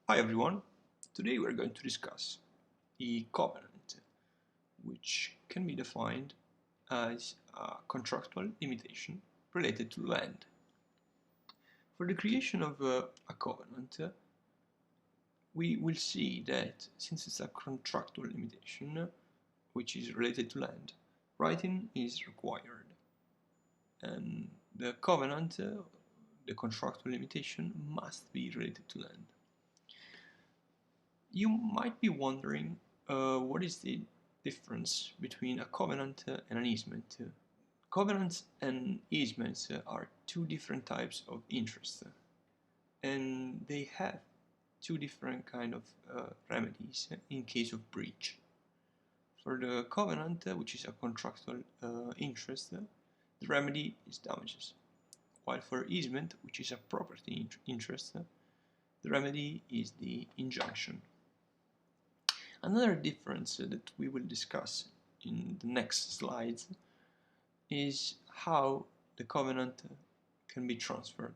Hi everyone, today we're going to discuss the covenant, which can be defined as a contractual limitation related to land. For the creation of a covenant, we will see that since it's a contractual limitation, which is related to land, writing is required. And the covenant, the contractual limitation, must be related to land. You might be wondering what is the difference between a covenant and an easement. Covenants and easements are two different types of interest, and they have two different kind of remedies in case of breach. For the covenant, which is a contractual interest, the remedy is damages, while for easement, which is a property interest, the remedy is the injunction. Another difference that we will discuss in the next slides is how the covenant can be transferred.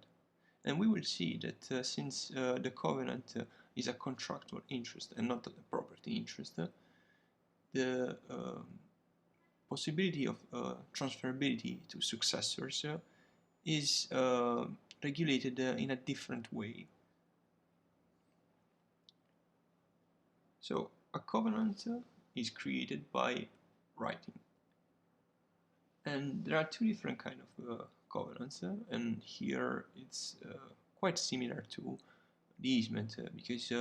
And we will see that since the covenant is a contractual interest and not a property interest, the possibility of transferability to successors is regulated in a different way. So a covenant is created by writing, and there are two different kind of covenants, and here it's quite similar to the easement because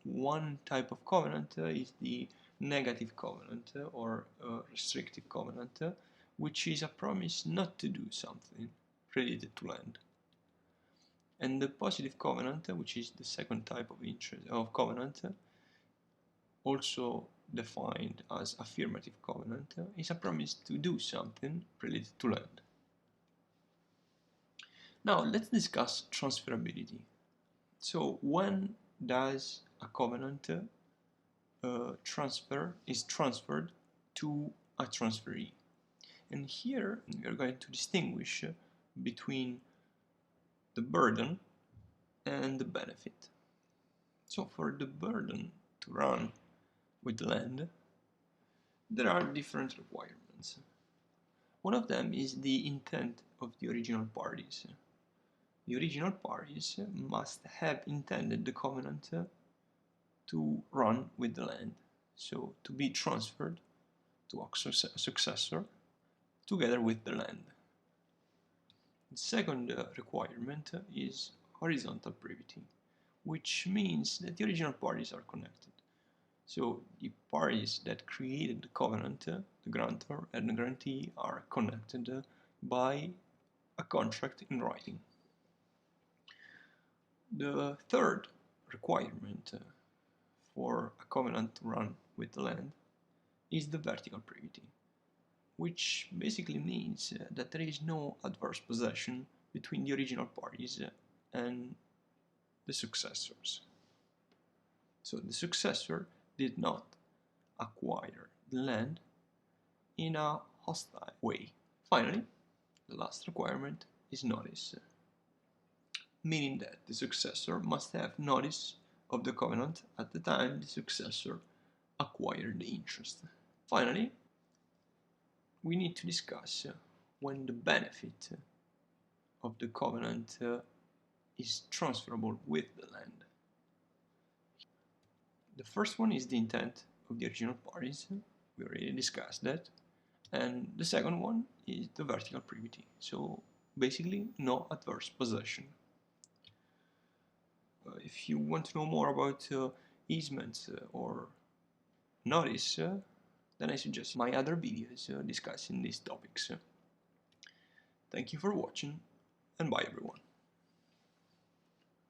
one type of covenant is the negative covenant or restrictive covenant, which is a promise not to do something related to land. And the positive covenant, which is the second type of covenant, also defined as affirmative covenant, is a promise to do something related to land. Now let's discuss transferability. So when does a covenant is transferred to a transferee? And here we are going to distinguish between the burden and the benefit. So for the burden to run with the land, there are different requirements. One of them is the intent of the original parties. The original parties must have intended the covenant to run with the land, so to be transferred to a successor together with the land. The second requirement is horizontal privity, which means that the original parties are connected. So the parties that created the covenant, the grantor and the grantee, are connected by a contract in writing. The third requirement for a covenant to run with the land is the vertical privity, which basically means that there is no adverse possession between the original parties and the successors. So the successor did not acquire the land in a hostile way. Finally, the last requirement is notice, meaning that the successor must have notice of the covenant at the time the successor acquired the interest. Finally, we need to discuss when the benefit of the covenant is transferable with the land. The first one is the intent of the original parties, we already discussed that, and the second one is the vertical privity, so basically no adverse possession. If you want to know more about easements or notice, then I suggest my other videos discussing these topics. Thank you for watching, and bye everyone.